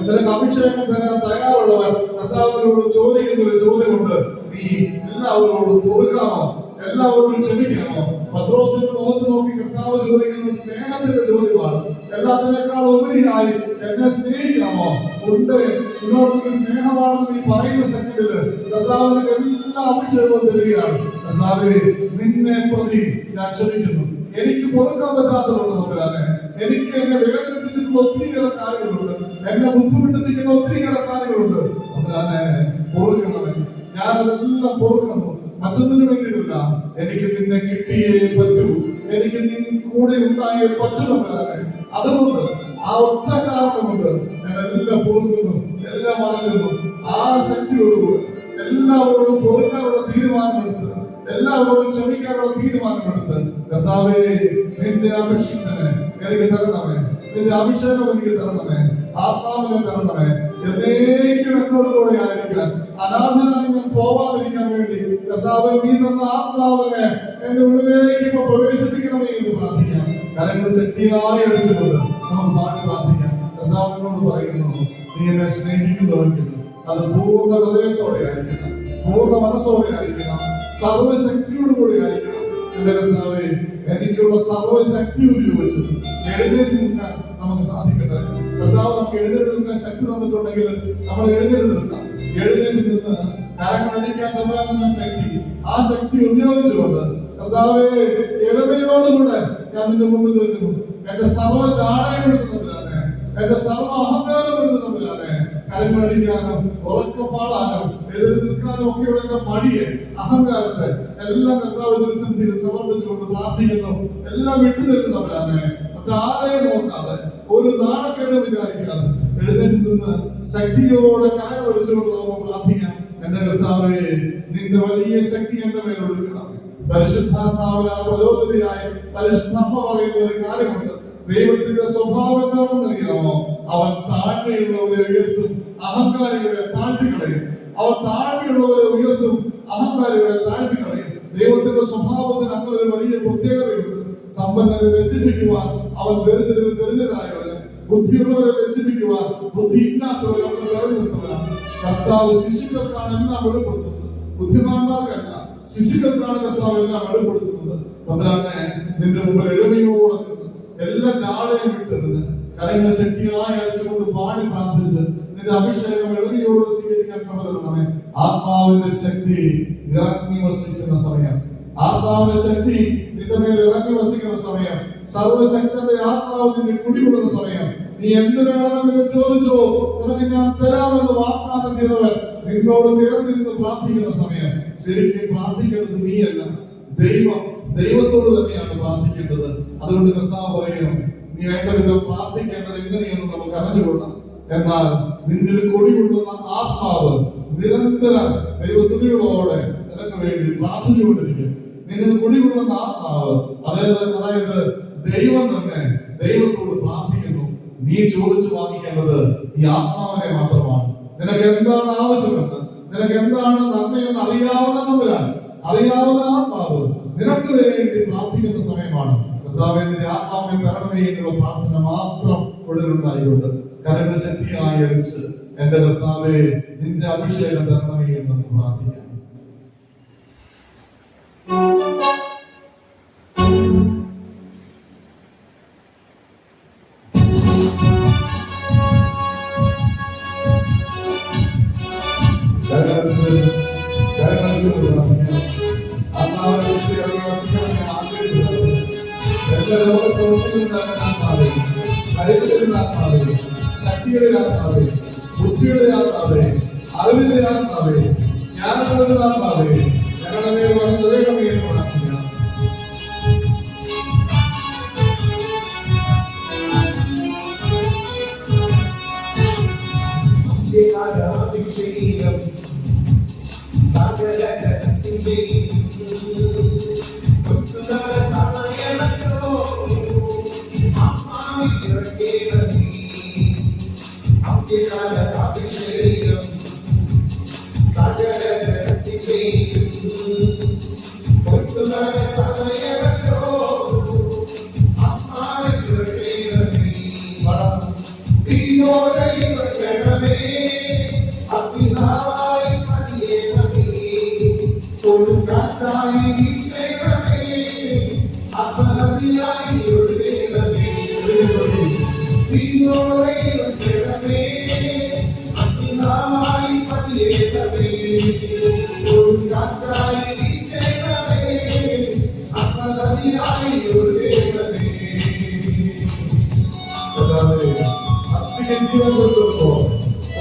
നിനക്ക് അഭിഷേകം തരാൻ തയ്യാറുള്ളവർ കർത്താവിനോട് ചോദിക്കുന്ന ഒരു ചോദ്യമുണ്ട്, നീ എല്ലാവരോടും പൊറുക്കാമോ, എല്ലാവരോടും ക്ഷമിക്കാമോ? പത്രോസിന്റെ മുഖത്ത് നോക്കി കർത്താവ് ചോദിക്കുന്ന സ്നേഹത്തിന്റെ ചോദ്യമാണ്. എല്ലാത്തിനേക്കാൾ ഉപരിയായി എന്നെ സ്നേഹിക്കാമോ? ഉണ്ട്, ഇങ്ങോട്ട് സ്നേഹമാണെന്ന് നീ പറയുന്ന സെക്കൻഡില് കർത്താവിന് എല്ലാ അഭിഷേകവും തരികയാണ്. കർത്താവേ, നിന്നെ പ്രതി ഞാൻ ക്ഷമിക്കുന്നു. എനിക്ക് പൊറുക്കാൻ പറ്റാത്തതുകൊണ്ട് തമ്പുരാനെ, എനിക്ക് എന്നെ വേദനിപ്പിച്ചിട്ടുള്ള ഒത്തിരിയേറെ കാര്യങ്ങളുണ്ട്, എന്നെ ബുദ്ധിമുട്ടിപ്പിക്കുന്ന ഒത്തിരിയേറെ കാര്യങ്ങളുണ്ട്. തമ്പുരാനെ, പൊറുക്കണമേ. ഞാനതെല്ലാം പൊറുക്കുന്നു, മറ്റൊന്നിനു വേണ്ടിയിട്ടില്ല. എനിക്ക് നിന്നെ കിട്ടിയേ പറ്റൂ, എനിക്ക് നീ കൂടെ ഉണ്ടായേ പറ്റൂ തമ്പുരാനെ. അതുകൊണ്ട് ആ ഒറ്റ കാരണം കൊണ്ട് ഞാൻ എല്ലാം പൊറുക്കുന്നു, എല്ലാം മറക്കുന്നു. ആ ശക്തിയോടുകൂടി എല്ലാവരോടും പൊറുക്കാനുള്ള തീരുമാനമെടുത്ത്, എല്ലാവരോടും ക്ഷമിക്കാനുള്ള തീരുമാനമെടുത്ത്, കർത്താവേ, നിന്റെ അഭിഷേകം എനിക്ക് തരണമേ, നിന്റെ അഭിഷേകം എനിക്ക് തരണമേ, ആത്മാവിനെ തരണമേ. എന്നേക്കും എന്നോട് കൂടെ ആയിരിക്കാൻ, അനാഥനായി ഞാൻ പോവാതിരിക്കാൻ വേണ്ടി കർത്താവേ, നീ തന്ന ആത്മാവിനെ എന്റെ ഉള്ളിലേക്ക് ഇപ്പൊ പ്രവേശിപ്പിക്കണമേ എന്ന് പ്രാർത്ഥിക്കാം. കരങ്ങൾ ശക്തിയായി അടിച്ചുകൊണ്ട് നമ്മൾ പാടി പ്രാർത്ഥിക്കാം. കർത്താവിനോട് പറയുന്നു, നീ എന്നെ സ്നേഹിക്കുന്നുവെങ്കിൽ അത് പൂർണ്ണ ഹൃദയത്തോടെ ആയിരിക്കണം, പൂർണ്ണ മനസ്സോടെ ആയിരിക്കണം, സർവശക്തിയോടുകൂടി ആയിരിക്കണം. എന്റെ കർത്താവേ, എനിക്കുള്ള സർവശക്തി ഉപയോഗിച്ച് എഴുന്നേറ്റ് നിൽക്കാൻ നമുക്ക് സാധിക്കട്ടെ. കർത്താവ് നമുക്ക് എഴുന്നേറ്റ് നിൽക്കാൻ ശക്തി തന്നിട്ടുണ്ടെങ്കിൽ നമ്മൾ എഴുന്നേറ്റ് നിൽക്കാം. എഴുന്നേറ്റ് നിന്ന് കരങ്ങളടിക്കാൻ തമ്മിലാകുന്ന ശക്തി, ആ ശക്തി ഉപയോഗിച്ചുകൊണ്ട് കർത്താവേ, എളിമയോടുകൂടെ ഞാൻ നിന്റെ മുമ്പിൽ നിൽക്കുന്നു. എന്റെ സർവ്വ ജാടയും എടുക്കുന്നവരാണ്, എന്റെ സർവ്വ അഹങ്കാരം എടുക്കുന്നവരാണ്. കരങ്ങളടിക്കാനും ഉറക്കപ്പാടാനും എഴുതി നിൽക്കാനും ഒക്കെയുള്ള എന്റെ മടിയെ, അഹങ്കാരത്തെ എല്ലാം കർത്താവ് ദൃശ്യത്തിൽ സമർപ്പിച്ചുകൊണ്ട് പ്രാർത്ഥിക്കുന്നു. എല്ലാം വിട്ടു നിൽക്കുന്നവരാണ്. മറ്റാരെയും നോക്കാതെ, ഒരു നാണക്കേട് വിചാരിക്കാതെ എഴുന്നേറ്റ് നിന്ന് ശക്തിയോടെ കരമൊഴിച്ചുകൊണ്ട് നമുക്ക് പ്രാർത്ഥിക്കാം. എന്റെ കർത്താവേ, നിന്റെ വലിയ ശക്തി എന്റെ മേൽ ഒഴുകണം. പരിശുദ്ധാത്മാവിനാൽ പ്രചോദിതയായി പരിശുദ്ധമ്മ പറയുന്ന ഒരു കാര്യമുണ്ട്. ദൈവത്തിന്റെ സ്വഭാവം എന്താണെന്ന് അറിയാമോ? അവൻ താഴ്മയുള്ളവരെ ഉയർത്തും, അഹങ്കാരികളെ താഴ്ത്തിക്കളയും. അവൻ താഴ്മയുള്ളവരെ ഉയർത്തും, അഹങ്കാരികളെ താഴ്ത്തിക്കളയും. ദൈവത്തിന്റെ സ്വഭാവത്തിന് അങ്ങനെ ഒരു വലിയ പ്രത്യേകതയുണ്ട്. സമ്പന്നരെ ലജ്ജിപ്പിക്കുവാൻ അവൻ ദരിദ്രരായവരെ, ബുദ്ധിയുള്ളവരെ ലജ്ജിപ്പിക്കുവാൻ ബുദ്ധിയില്ലാത്തവരെ അവൻ തെരഞ്ഞെടുത്തവരാണ്. കർത്താവ് ശിശുക്കൾക്കാണ് എല്ലാം വെളിപ്പെടുത്തുന്നത്, ബുദ്ധിമാന്മാർക്കല്ല. ശിശുക്കൾക്കാണ് കർത്താവ് എല്ലാം വെളിപ്പെടുത്തുന്നത്. തമ്പുരാനെ, നിന്റെ മുമ്പിൽ എളിമയോടെ എല്ലാ ജാടയും വിട്ടിരുന്ന് കരങ്ങളെ ശക്തിയായി അടിച്ചുകൊണ്ട് പാടി പ്രാർത്ഥിച്ച് നിന്റെ അഭിഷേകം എളിമയോട് സ്വീകരിക്കാൻ ക്രമതരണമേ. ആത്മാവിന്റെ ശക്തി ഇറങ്ങി വസിക്കുന്ന സമയം, ആത്മാവിന്റെ ശക്തി നിന്റെ മേൽ ഇറങ്ങി വസിക്കുന്ന സമയം, സർവശക്തന്റെ ആത്മാവ് നിന്നെ കുടികൊള്ളുന്ന സമയം. നീ എന്ത് വേണമെന്ന് ചോദിച്ചോ, നിനക്ക് ഞാൻ തരാമെന്ന് വാഗ്ദാനം ചെയ്തവൻ നിന്നോട് ചേർന്നിരുന്ന് പ്രാർത്ഥിക്കുന്ന സമയം. ശരിക്കും പ്രാർത്ഥിക്കേണ്ടത് നീയല്ല, ദൈവത്തോട് തന്നെയാണ് പ്രാർത്ഥിക്കേണ്ടത്. അതുകൊണ്ട് കർത്താവ് പറയുന്നു, നീ വേണ്ട വിധം പ്രാർത്ഥിക്കേണ്ടത് എങ്ങനെയെന്ന് നമുക്ക് അറിഞ്ഞുകൊള്ളാം. എന്നാൽ നിന്നിൽ കൊടികൊള്ളുന്ന ആത്മാവ് നിരന്തരം ദൈവസ്തുതികളോടെ നിനക്ക് വേണ്ടി പ്രാർത്ഥിച്ചുകൊണ്ടിരിക്കും. നിന്നിൽ കൊടികൊള്ളുന്ന ആത്മാവ്, അതായത് ദൈവം തന്നെ ദൈവത്തോട് പ്രാർത്ഥിക്കുന്നു. നീ ചോദിച്ചു വാങ്ങിക്കേണ്ടത് ഈ ആത്മാവിനെ മാത്രമാണ്. നിനക്ക് എന്താണ് ആവശ്യമെന്ന്, നിനക്ക് എന്താണ് നന്മയെന്ന് അറിയാവുന്ന ആത്മാവ് നിനക്ക് വേണ്ടി പ്രാർത്ഥിക്കുന്ന സമയമാണ്. കർത്താവേ, നിന്റെ ആത്മാവിനെ തരണമേ എന്നുള്ള പ്രാർത്ഥന മാത്രം ഉള്ളിലുണ്ടായിക്കൊണ്ട് കരങ്ങൾ ശക്തിയായി അടിച്ച്, എന്റെ കർത്താവേ, നിന്റെ അഭിഷേകം തരണമേ എന്ന് നമുക്ക് പ്രാർത്ഥിക്കാം. ശക്തിയുടെ ആത്മാവേ, ബുദ്ധിയുടെ ആത്മാവേ, അറിവിന്റെ ആത്മാവേ, ജ്ഞാനത്തിന്റെ ആത്മാവേ, ഞങ്ങളുടെ മേൽ വന്ന് നിറയണമേ എന്ന് പ്രാർത്ഥിക്കാം. Señor. പോലെ ഇറങ്ങണമേ, അഗ്നിനാവായി പണിയണമേ, കൊടുങ്കാറ്റായി വീശണമേ, അപനദിയായി ഒഴുകണമേ. തീയോടെ ഇറങ്ങണമേ, അഗ്നിനാവായി പണിയണമേ, കൊടുങ്കാറ്റായി വീശണമേ, അപനദിയായി ഒഴുകണമേ. ജീവൻ കൊടുക്കുമ്പോ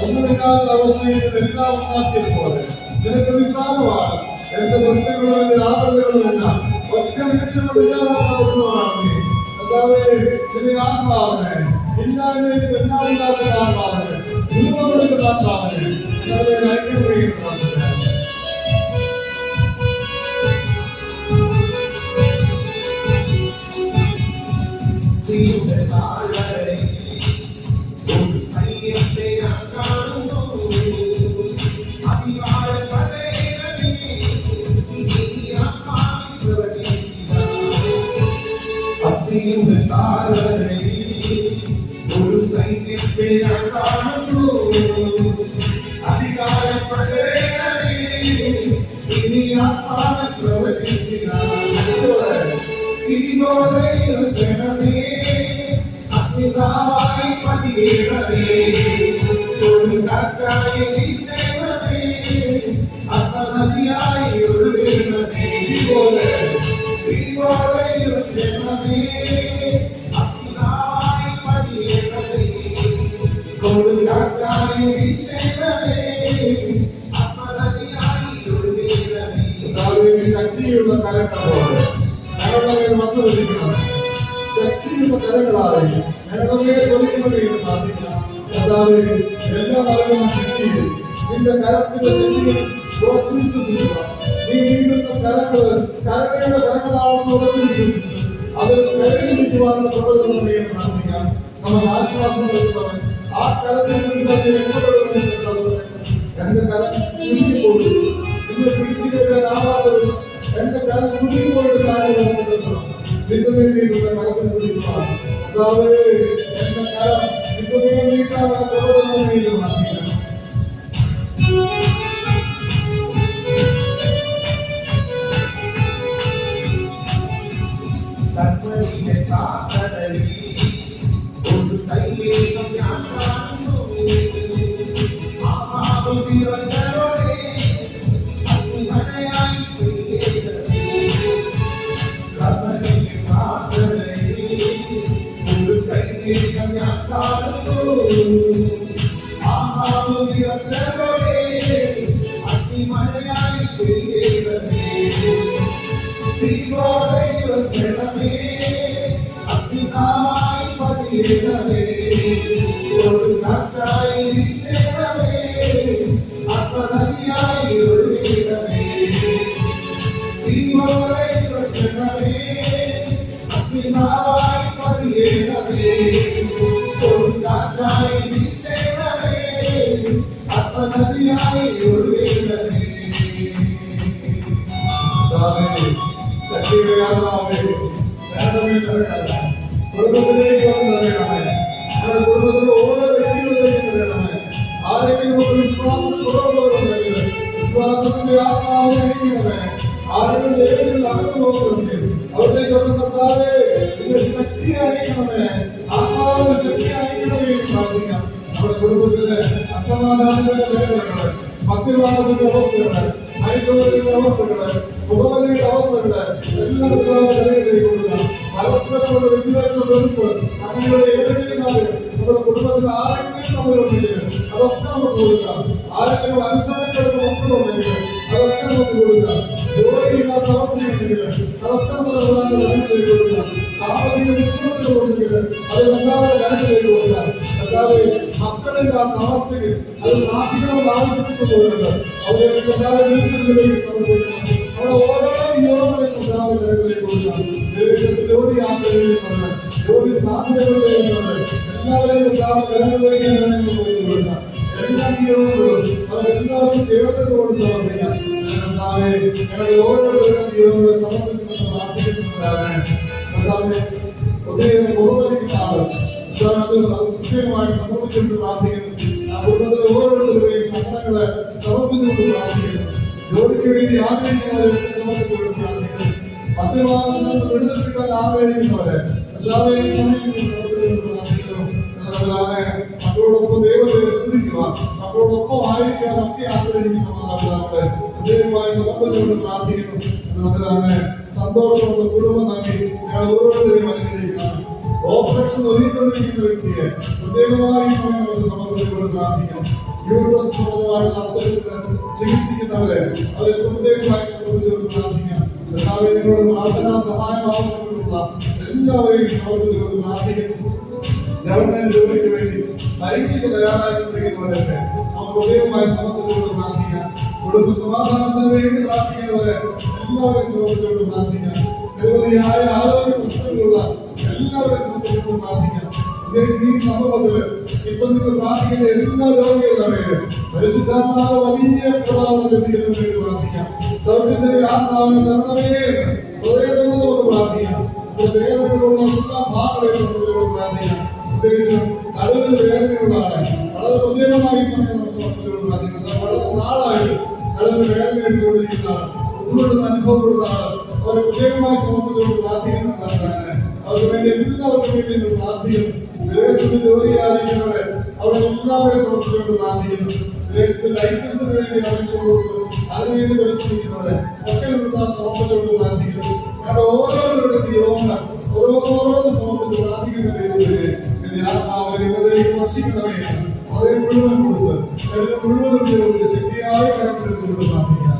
ഒന്നുമില്ലാത്ത അവസ്ഥയിൽ എല്ലാം ഉണ്ടാക്കിയതുപോലെ നിനക്ക് നിസ്സാരമാണ്. എന്റെ പ്രശ്നങ്ങളും എന്റെ ആപത്തുകളും എല്ലാം ഒറ്റ ലക്ഷ്യങ്ങൾ ഇല്ലാതാവുന്നതാണ്. നിന്റെ ആത്മാവിനെ ഇല്ലായ്മയിൽ എല്ലാം ഉണ്ടാക്കുന്ന ആത്മാവിനെ രൂപം കൊടുക്കുന്ന ആത്മാവിനെ നിങ്ങളെ ഐക്യപ്പെടുകയാണ്. ഒരു സൈന്യത്തെ കാണുന്നു, അധികാരം പകരണമേ, ഇനി ആത്മാവ് പ്രവചിക്കണമേ, അഗ്നിനാവായി പണിയണമേ, കൊടുങ്കാറ്റായി വീശണമേ, അപനദിയായി ഒഴുകണമേ. തീപോലെ ഇറങ്ങണമേ, അഗ്നിനാവായി പണിയണമേ, കൊടുങ്കാറ്റായി വീശണമേ, അപനദിയായി ഒഴുകണമേ. ശക്തിയുള്ള കരങ്ങളോട് ഞങ്ങളുടെ വന്നു വിളിക്കണം. ശക്തിയുള്ള കരങ്ങളായി ഞങ്ങളുടെ കൊതിക്കുന്നത് പ്രാർത്ഥിക്കണം. എല്ലാം അറിയുന്ന ശക്തിയിൽ നിന്റെ കരത്തിന്റെ ശക്തിയിൽ ഉറച്ചു വിശ്വസിക്കുക. നീ നീണ്ടുന്ന കരങ്ങളുടെ കരങ്ങളാണെന്ന് ഉറച്ചു വിശ്വസിക്കുക. അതിൽ കരങ്ങളിക്കുവാനുള്ള പ്രബോധനം പ്രാർത്ഥിക്കാം. നമുക്ക് ആശ്വാസം നൽകുന്നവൻ ആ കരത്തിൽ നിന്ന് രക്ഷപ്പെടുന്നത്. എന്റെ കരം ചുരുങ്ങിപ്പോയി നിന്നെ പിടിച്ചു കയറാനാവാത്തത്, എന്റെ കരം ചുരുങ്ങിപ്പോയിട്ട് കാര്യങ്ങൾ നിന്റെ വേണ്ടിയിട്ടുള്ള കരത്തിൽ പിടിക്കുക. എന്റെ കരം നിന്റെ വേണ്ടിയിട്ടാണ് പ്രബോധനം പ്രാർത്ഥിക്കാം. ഒരു കൈയേകം ഞാൻ കാണുന്നു, ആത്മാവിറങ്ങണമേ, അഗ്നിമഴയായി പെയ്യണമേ. കർമ്മനിന്റെ പ്രാർത്ഥനയിൽ ഒരു കൈയേകം ഞാൻ കാണുന്നു, ആത്മാവിറങ്ങണമേ, അഗ്നിമഴയായി പെയ്യണമേ. തീപോലെ ഇറങ്ങണമേ, അഗ്നിനാവായി പണിയണമേ, കൊടുങ്കാറ്റായി വീശണമേ, അപനദിയായി ഒഴുകണമേ. തീപോലെ ഇറങ്ങണമേ, അഗ്നിനാവായി പണിയണമേ, കൊടുങ്കാറ്റായി വീശണമേ, അപനദിയായി ഒഴുകണമേ. ശക്തിയുടെ ആത്മാവേ കുടുംബത്തിലേക്ക് വന്ന് തരണമേ. ഞങ്ങളുടെ കുടുംബത്തിലെ ഓരോ വ്യക്തികളിലേക്കും തരണമേ. ആരെങ്കിലും ഒരു വിശ്വാസം കുറവുള്ളവരുണ്ടെങ്കിൽ വിശ്വാസത്തിന്റെ ആത്മാവിനെ അയക്കണമേ. ആരെങ്കിലും ദൈവത്തിൽ അകന്നു പോകുന്നുണ്ടെങ്കിൽ അവരിലേക്ക് വന്ന കർത്താവേ ഇതിന്റെ ശക്തി അയക്കണമേ, ആത്മാവിന്റെ ശക്തി അയക്കണമേ എന്ന് പ്രാർത്ഥിക്കാം. നമ്മുടെ കുടുംബത്തിലെ അസമാധാനത്തിന്റെ വേദനകള്, മദ്യപാനത്തിന്റെ അവസ്ഥകള്, ഐക്യത്തിന്റെ അവസ്ഥകള്, മുഖമതിയുടെ അവസ്ഥകള് എല്ലാം കരയിലേക്ക് കൊടുക്കുക. പരസ്പരമുള്ള വിദ്വേഷ വെറുപ്പ് അങ്ങനെയുള്ള ഏതെങ്കിലും കാര്യം നമ്മുടെ കുടുംബത്തിൽ ആരെങ്കിലും തമ്മിലുണ്ടെങ്കിൽ അതൊക്കെ നമുക്ക് കൊടുക്കാം. ആരെങ്കിലും അനുസരണപ്പെടുന്ന മക്കളുണ്ടെങ്കിൽ അതൊക്കെ നമുക്ക് കൊടുക്കാം. ജോലിയില്ലാത്ത അവസ്ഥയുണ്ടെങ്കിൽ അതൊക്കെ നമുക്ക് കാര്യത്തിലേക്ക് കൊടുക്കാം. സാമ്പത്തിക ബുദ്ധിമുട്ടുകളുണ്ടെങ്കിൽ അത് എല്ലാവരുടെ കാര്യത്തിലേക്ക് കൊടുക്കാം. അല്ലാതെ മക്കളില്ലാത്ത അവസ്ഥയിൽ അത് പ്രാർത്ഥിക്കണമെന്ന് ആവശ്യപ്പെട്ടുപോലുണ്ട്. അവരെ എല്ലാവരും വിളിച്ചിട്ടുണ്ടെങ്കിൽ സമർപ്പിക്കണം. നമ്മുടെ ഓരോ യോഗങ്ങളെയും എല്ലാവരുടെ കാര്യത്തിലേക്ക് കൊടുക്കാം. ജോലി യാത്രകളിലുണ്ട്, ജോലി സാധ്യതകളിലുണ്ട്, എല്ലാവരെയും കരങ്ങളിലേക്ക് വിളിച്ചു കൊടുക്കാം. എല്ലാ നിയമങ്ങളും അവരെല്ലാവരും ചേർത്തുകൊണ്ട് സമർപ്പിക്കാം. ഞങ്ങളുടെ ഓരോരുത്തരും നിയമങ്ങളെ സമർപ്പിച്ചുകൊണ്ട് പ്രാർത്ഥിക്കുന്നവരാണ്. മുഖമതിക്കുന്ന ആള് പ്രത്യേകമായിട്ട് സമർപ്പിച്ചുകൊണ്ട് പ്രാർത്ഥിക്കുന്നു. ആ കുടുംബത്തിലെ ഓരോരുത്തരുടെയും സങ്കടങ്ങളെ സമർപ്പിച്ചുകൊണ്ട് പ്രാർത്ഥിക്കുന്നു. ജോലിക്ക് വേണ്ടി ആഗ്രഹിക്കുന്നവരെ സമർപ്പിച്ചുകൊണ്ട് പ്രാർത്ഥിക്കുന്നു. മദ്യപാനത്തിൽ നിന്ന് വിടുതൽ കിട്ടാൻ ആഗ്രഹിക്കുന്നവരെ എല്ലാവരെയും സമർപ്പിച്ചുകൊണ്ട് പ്രാർത്ഥിക്കുന്നു. മക്കളോടൊപ്പം ദൈവത്തെ സ്തുതിക്കുവാൻ, മക്കളോടൊപ്പം ആയിരിക്കാൻ ഒക്കെ ആഗ്രഹിക്കുന്ന മാതാപിതാക്കളെ ദൈവമായി സമർപ്പിച്ചുകൊണ്ട് പ്രാർത്ഥിക്കുന്നു. അതുപോലെ സന്തോഷമുള്ള കുടുംബം നൽകി ഞങ്ങൾ ഓരോരുത്തരെയും അനുഗ്രഹിക്കണം. ഓപ്പറേഷൻ ഒരുക്കിക്കൊണ്ടിരിക്കുന്ന വ്യക്തിയെ പ്രത്യേകമായി സമയം നമുക്ക് സമർപ്പിച്ചുകൊണ്ട് പ്രാർത്ഥിക്കണം. യൂട്രസ് സംബന്ധമായിട്ടുള്ള അസുഖത്തിന് ചികിത്സിക്കുന്നവരെ അവരെ പ്രത്യേകമായി സമർപ്പിച്ചുകൊണ്ട് പ്രാർത്ഥിക്കാം. നിങ്ങളുടെ പ്രാർത്ഥനാ സഹായം ആവശ്യപ്പെട്ടുള്ള എല്ലാവരെയും സമർപ്പിച്ചുകൊണ്ട് പ്രാർത്ഥിക്കുന്നു. ഗവൺമെന്റ് ജോലിക്ക് വേണ്ടി പരീക്ഷയ്ക്ക് തയ്യാറായിക്കൊണ്ടിരിക്കുന്നവരൊക്കെ നമുക്ക് പ്രത്യേകമായി സമർപ്പിച്ചുകൊണ്ട് പ്രാർത്ഥിക്കാം. കുടുംബ സമാധാനത്തിന് വേണ്ടി പ്രാർത്ഥിക്കുന്നവരെ എല്ലാവരെയും സമർപ്പിച്ചുകൊണ്ട് പ്രാർത്ഥിക്കാം. നിരവധിയായ ആരോഗ്യ പ്രശ്നങ്ങളുള്ള എല്ലാവരെയും സമർപ്പിച്ചുകൊണ്ട് പ്രാർത്ഥിക്കാം. ഈ സമൂഹത്തില് ഇപ്പൊ നിങ്ങൾ പ്രാർത്ഥിക്കുന്ന എല്ലാ രോഗികളുടെ പരിശുദ്ധാത്മാവ് വലിയ പ്രഭാവം ലഭിക്കുന്നതിന് വേണ്ടി പ്രാർത്ഥിക്കാം. സൗഖ്യത്തിന്റെ ആത്മാവിനെ തരണമേ ഹൃദയത്തിൽ നമുക്ക് പ്രാർത്ഥിക്കാം. വേദനകളുള്ള എല്ലാ ഭാഗങ്ങളെ സമർപ്പിച്ചുകൊണ്ട് പ്രാർത്ഥിക്കാം. പ്രത്യേകിച്ചും നടുവിൽ വേദനയുള്ളതാണ് വളരെ പ്രത്യേകമായി സമയം നമ്മൾ സമർപ്പിച്ചുകൊണ്ട് പ്രാർത്ഥിക്കുന്നത്. വളരെ നാളായിട്ട് നടുവിൽ വേദന എടുത്തുകൊണ്ടിരിക്കുന്നതാണ്, ബുദ്ധിമുട്ടുന്ന അനുഭവപ്പെടുന്നതാണ്. അവരെ പ്രത്യേകമായി സമർപ്പിച്ചുകൊണ്ട് പ്രാർത്ഥിക്കുന്നതാണ്. അവർക്ക് വേണ്ടി എല്ലാവർക്കും വേണ്ടി പ്രാർത്ഥിക്കുന്നു. വിദേശത്ത് ജോലി ആയിരിക്കുന്നവരെ അവിടെ എല്ലാവരെയും സമർപ്പിച്ചുകൊണ്ട് പ്രാർത്ഥിക്കുന്നു. വിദേശത്ത് ലൈസൻസിന് വേണ്ടി അപേക്ഷ കൊടുത്തു അതിനുവേണ്ടി പരിശ്രമിക്കുന്നവരെ ഒക്കെ സമർപ്പിച്ചുകൊണ്ട് പ്രാർത്ഥിക്കുന്നു. ഞങ്ങളുടെ ഓരോരുത്തരുടെ യോഗങ്ങൾ ഓരോന്ന് സമർപ്പിച്ച് പ്രാർത്ഥിക്കുന്ന വർഷിക്കുന്നവയാണ് അതേ മുഴുവൻ കൊടുത്ത് ശരീരം മുഴുവൻ ഉപയോഗിച്ച് ശക്തിയായ കരം പിടിച്ചുകൊണ്ട് പ്രാർത്ഥിക്കാം.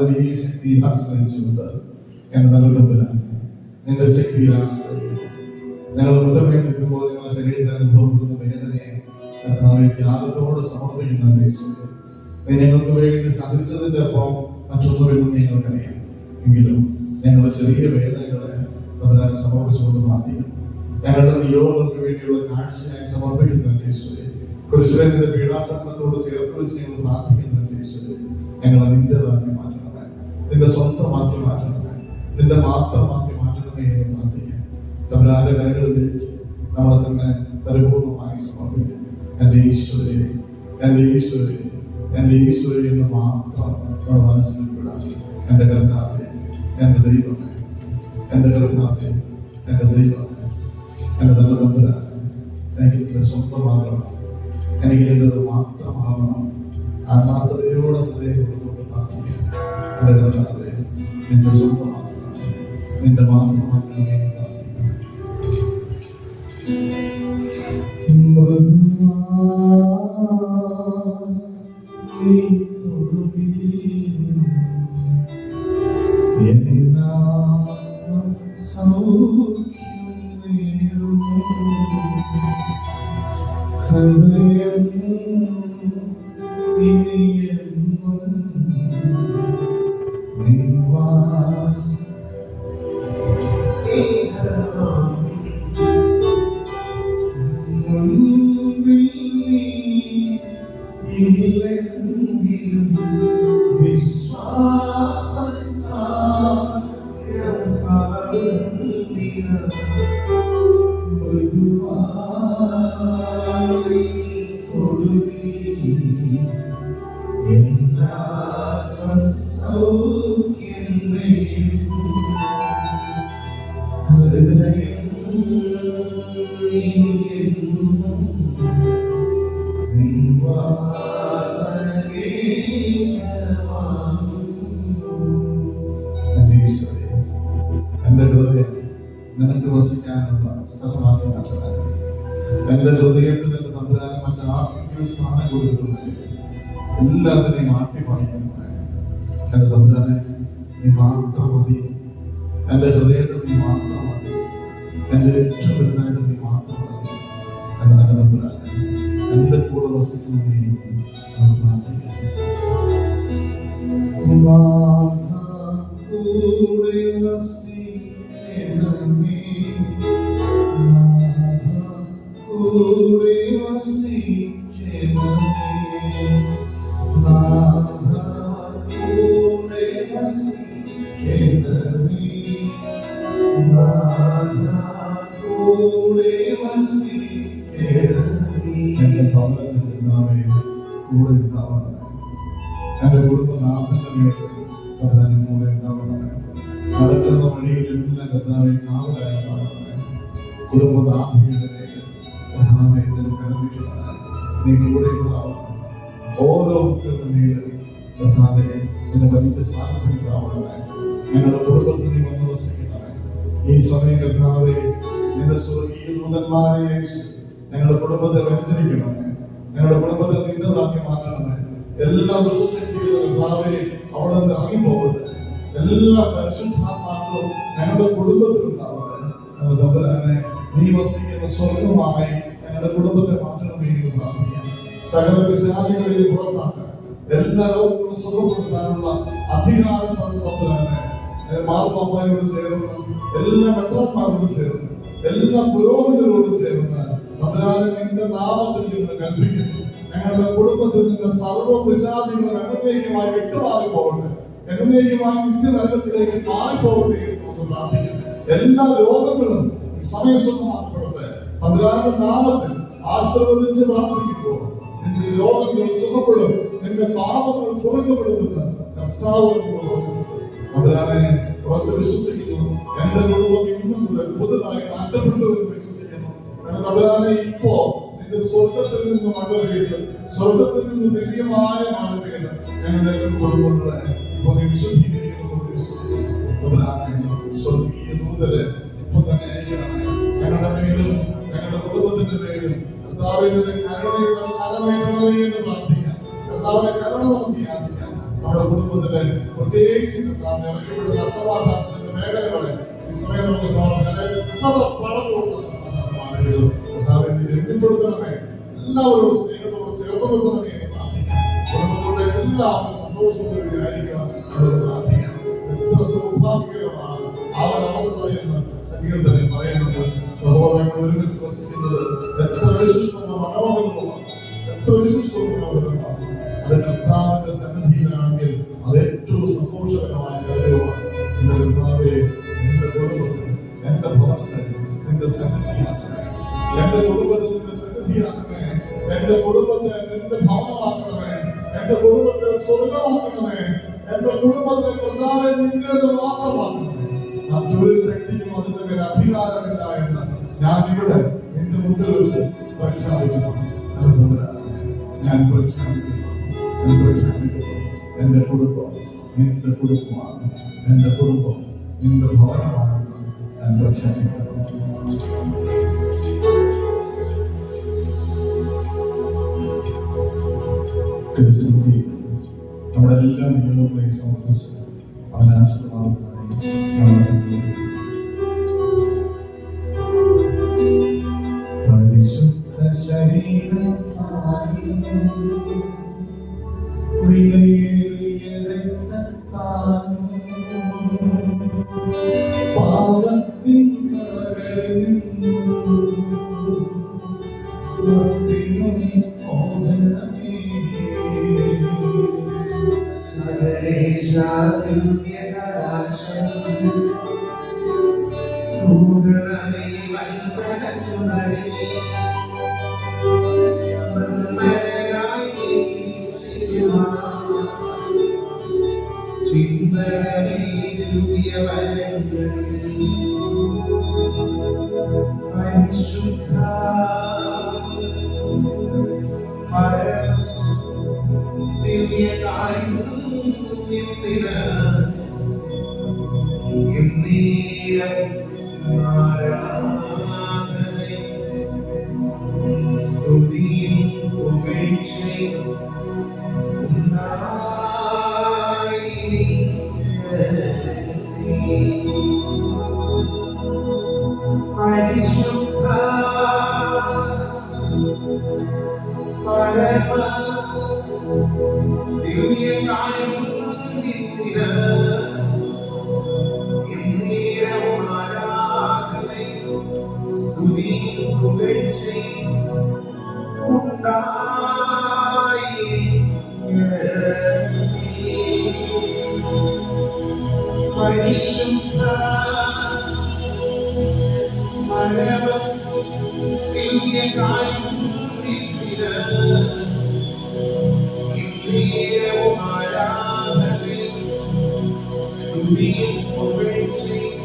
വലിയ ശക്തിയെ ആശ്രയിച്ചുകൊണ്ട് ഞങ്ങൾ നൽകുന്നില്ല. നിന്റെ ശക്തിയെ ആശ്രയിക്കുന്നു. ഞങ്ങൾ മൃതമേ നിൽക്കുമ്പോൾ ഞങ്ങളുടെ ശരീരത്തിൽ അനുഭവപ്പെടുന്ന വേദനയെ ത്യാഗത്തോട് സമർപ്പിക്കുന്ന നീ ഞങ്ങൾക്ക് വേണ്ടി സഹിച്ചതിന്റെ ഒപ്പം മറ്റൊന്നുമില്ലെന്ന് ഞങ്ങൾക്കറിയാം. എങ്കിലും ഞങ്ങളുടെ ചെറിയ വേദനകളെ അവരാൽ സമർപ്പിച്ചുകൊണ്ട് പ്രാർത്ഥിക്കുന്നു. ഞങ്ങളുടെ നിയോഗങ്ങൾക്ക് വേണ്ടിയുള്ള കാഴ്ചയായി സമർപ്പിക്കുന്ന യേശുവേ, കുരിശിലെ പീഡാസഹനത്തോട് ചേർത്ത് വെച്ച് ഞങ്ങൾ പ്രാർത്ഥിക്കുന്ന യേശുവേ, ഞങ്ങളെ നിന്റേതാക്കി മാറ്റണമേ, നിന്റെ സ്വന്തമാക്കി മാറ്റണമേ, നിന്റെ മാത്രമാക്കി മാറ്റണമേ എന്ന് പ്രാർത്ഥിക്കാം. തമ്പുരാന്റെ കരങ്ങളിലേക്ക് നമ്മളെ തന്നെ പരിപൂർണമായി സമർപ്പിക്കും. എന്റെ ഈശ്വരേ, എന്റെ ഈശ്വരേ, എന്റെ ഈശ്വരേ എന്ന് മാത്രം നമ്മുടെ മനസ്സിൽ വിടാം. എന്റെ കർത്താവേ, എന്റെ ദൈവമേ, എന്റെ കർത്താവേ, എന്റെ ദൈവമേ, എന്റെ നല്ല തമ്പുരാൻ, എനിക്ക് നിന്റെ സ്വന്തമാകണം, എനിക്ക് നിന്റേത് മാത്രമാകണം. ആത്മാർത്ഥതയോടെ ഹൃദയത്തോട് പ്രാർത്ഥിക്കാം. എന്റെ കർത്താവേ, നിന്റെ സ്വന്തമാകണം, നിന്റെ മാത്രമാകണമേ എന്ന് പ്രാർത്ഥിക്കാം. എന്റെ ഹൃദയം നിനക്ക് വസിക്കാനുള്ള സ്ഥലമാക്കി മാറ്റണം. എന്റെ ഹൃദയത്തിൽ എന്റെ തമ്പുരാൻ മറ്റാർക്കും സ്ഥാനം കൊടുക്കുന്നത് എല്ലാത്തിനെയും മാറ്റി പാലിക്കുന്നു. എന്റെ തമ്പുരാനെ നീ മാത്രം മതി. എന്റെ ഹൃദയത്തിൽ നീ മാത്രം മതി. എന്റെ ഏറ്റവും വലുതായിട്ട് നീ മാത്രം മതി. എന്റെ തമ്പുരാനെ എന്റെ കൂടെ വസിക്കുന്ന നീ എന്റെ ഭവനത്തിൽ കൂടെ ഉണ്ടാവണം. എന്റെ കുടുംബനാഥന്റെ മേൽ പ്രധാനം കൂടെ ഉണ്ടാവണം. നടക്കുന്ന വഴിയിലെല്ലാം കർത്താവെ കാവലായി ഉണ്ടാവണമേ. കുടുംബനാഥയുടെ മേൽ പ്രധാനം കരമിക്കണം. നീ കൂടെ ഉണ്ടാവണം. ഓരോ മക്കളുടെ മേലും പ്രധാനെ എന്റെ വലിയ സാന്നിധ്യം ഉണ്ടാവണമേ. ഞങ്ങളുടെ കുടുംബത്തിൽ നീ വന്ന് വസിക്കണമേ. ഈ സമയം കർത്താവെ നിന്റെ സ്വർഗീയ ദൂതന്മാരെ അയച്ച് ഞങ്ങളുടെ കുടുംബത്തെ വ്യഞ്ചരിക്കണമേ. ഞങ്ങളുടെ കുടുംബത്തെ നിന്റെതാക്കി മാറ്റണമേ. എല്ലാ ദുഷ്ടശക്തികളും കർത്താവെ അവിടെ നിന്ന് ഇറങ്ങിപ്പോകട്ടെ. എല്ലാ പരിശുദ്ധാത്മാക്കളും ഞങ്ങളുടെ കുടുംബത്തിൽ ഉണ്ടാവട്ടെ. ഞങ്ങളുടെ തമ്പുരാനെ നീ വസിക്കുന്ന സ്വർഗമായി ഞങ്ങളുടെ കുടുംബത്തെ മാറ്റണമേ എന്ന് പ്രാർത്ഥിക്കാം. സകല പിശാചുകളെയും പുറത്താക്കാൻ, എല്ലാ രോഗങ്ങളും സുഖപ്പെടുത്താനുള്ള അധികാരം തന്ന തമ്പുരാനെ മാർപ്പാപ്പായോട് ചേർന്ന്, എല്ലാ മെത്രാന്മാരോട് ചേർന്ന്, എല്ലാ പുരോഹിതരോട് ചേർന്ന് തമ്പുരാനെ നിന്റെ നാമത്തിൽ നിന്ന് കൽപ്പിക്കുന്നു. ഞങ്ങളുടെ കുടുംബത്തിൽ നിന്ന് സർവ്വ പിശാചുകളും എന്നേക്കുമായി വിട്ടുമാറി പോകട്ടെ. എന്നേക്കുമായി നിത്യനരകത്തിലേക്ക് മാറിപ്പോകട്ടെ എന്ന് പ്രാർത്ഥിക്കുന്നു. എല്ലാ രോഗങ്ങളും സമയസുഖമാക്കപ്പെടട്ടെ. തമ്പുരാന്റെ നാമത്തിൽ ആശീർവദിച്ച് പ്രാർത്ഥിക്കുമ്പോൾ നിന്റെ രോഗങ്ങൾ സുഖപ്പെടും. നിന്റെ പാപങ്ങൾ പൊറുക്കപ്പെടുമെന്ന് കർത്താവ് തമ്പുരാനെ ഉറച്ച് വിശ്വസിക്കുന്നു. എന്റെ കുടുംബം ഇന്നും മുതൽ പുതുതായി മാറ്റപ്പെട്ടു എന്ന് വിശ്വസിക്കുന്നു. തമ്പുരാനെ ഇപ്പോ നിന്റെ സ്വർഗത്തിൽ നിന്ന് മഴ പെയ്ത്, സ്വർഗത്തിൽ നിന്ന് ദിവ്യമായ മഴ പെയ്ത് ഞങ്ങളുടെ കുടുംബങ്ങളെ ഇപ്പൊ വിശുദ്ധീകരിക്കുന്നു വിശ്വസിക്കുന്നു. സ്വർഗീയ ദൂതരെ ഇപ്പൊ തന്നെ അയക്കണമേ. ഞങ്ങളുടെ മേലും ഞങ്ങളുടെ കുടുംബത്തിന്റെ മേലും കർത്താവിന്റെ കരുണയുടെ കരമേറ്റണമേ എന്ന് പ്രാർത്ഥിക്കാം. കർത്താവിന്റെ കരുണ നമുക്ക് യാചിക്കാം. നമ്മുടെ കുടുംബത്തിലെ പ്രത്യേകിച്ച് കർത്താവിനെ ഇറക്കപ്പെടുന്ന അസമാധാനത്തിന്റെ മേഖലകളെ ഈ സമയം നമുക്ക് സമർപ്പിക്കാം. എത്തിപ്പെടുത്തണമേ. എല്ലാവരോടും സ്നേഹത്തോട് ചേർത്ത് നിർത്തണമേ എന്ന് പ്രാർത്ഥിക്കാം. കുടുംബത്തിലൂടെ എല്ലാവരും സന്തോഷത്തോടെ ആയിരിക്കണം എന്ന് പ്രാർത്ഥിക്കാം. എത്ര സൗഭാഗ്യകരമാണ് ആ ഒരു അവസ്ഥ എന്ന് സങ്കീർത്തനം പറയുന്നത്. സഹോദരങ്ങൾ ഒരുമിച്ച് വസിക്കുന്നത് എത്ര വിശിഷ്ടമോ മനോഹരമാണ്, എത്ര വിശിഷ്ടമോ മനോഹരമാണ്. അത് കർത്താവിന്റെ സന്നിധിയിലാണെങ്കിൽ അത് ഏറ്റവും സന്തോഷകരമായ കാര്യമാണ്. എന്റെ കർത്താവെ, എന്റെ കുടുംബത്തിൽ, എന്റെ ഭവനത്തിൽ നിന്റെ സന്നിധിയാക്കണേ. എന്റെ കുടുംബത്തിൽ നിന്റെ സന്നിധിയാക്കണേ. എന്റെ കുടുംബത്തെ നിന്റെ ഭവനമാക്കണമേ. എന്റെ കുടുംബത്തെ സ്വർഗമാക്കണമേ. എന്റെ കുടുംബത്തെ കർത്താവെ നിന്റേത് മാത്രമാക്കണമേ. മറ്റൊരു ശക്തിക്കും അതിന്റെ മേൽ അധികാരമില്ല എന്ന് ഞാൻ ഇവിടെ എന്റെ മുന്നിൽ വെച്ച് പ്രഖ്യാപിക്കുന്നു. ഞാൻ പ്രഖ്യാപിക്കുന്നു. എന്റെ കുടുംബം നിന്റെ കുടുംബമാണ്. എന്റെ കുടുംബം നിന്റെ ഭവനമാണ്. ഞാൻ പ്രഖ്യാപിക്കുന്നു. തിരുസന്നിധി നമ്മുടെ എല്ലാ നിയമങ്ങളെയും സമർപ്പിച്ച് അവൻ ആശീർവാദമായി പരിശുദ്ധ ശരീരത്താലും വിലയേറിയ രക്തത്താലും പാപത്തിൻ കരകളിൽ നിന്നും മോചനമേ സർവേശ്വരനിത്യകടാക്ഷം പൂർണ്ണമേ വത്സലസുന്ദരി നിർമ്മലയായി ജീവിച്ചിരുവാൻ ചിന്തനേറിയ പരിശുദ്ധ പരമ ദിവ്യകാരുണ്യത്തിന് എന്നേരം ആരാധനയും സ്തുതിയും പുകഴ്ചയും പരിശുദ്ധ പരമ ദിവ്യകാരുണ്യത്തിന് എന്നേരവും ആരാധനയും സ്തുതിയും പുകഴ്ചയും പരിശുദ്ധ പരമ ദിവ്യകാരുണ്യത്തിന് എന്നേരവും ആരാധനയും സ്തുതിയും പുകഴ്ചയും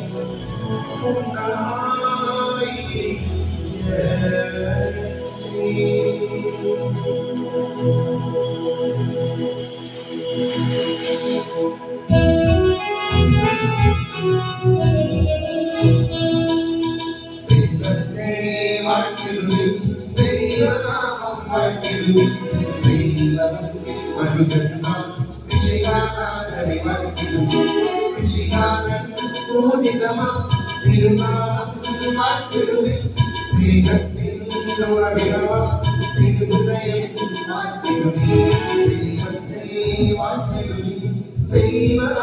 ദൈവം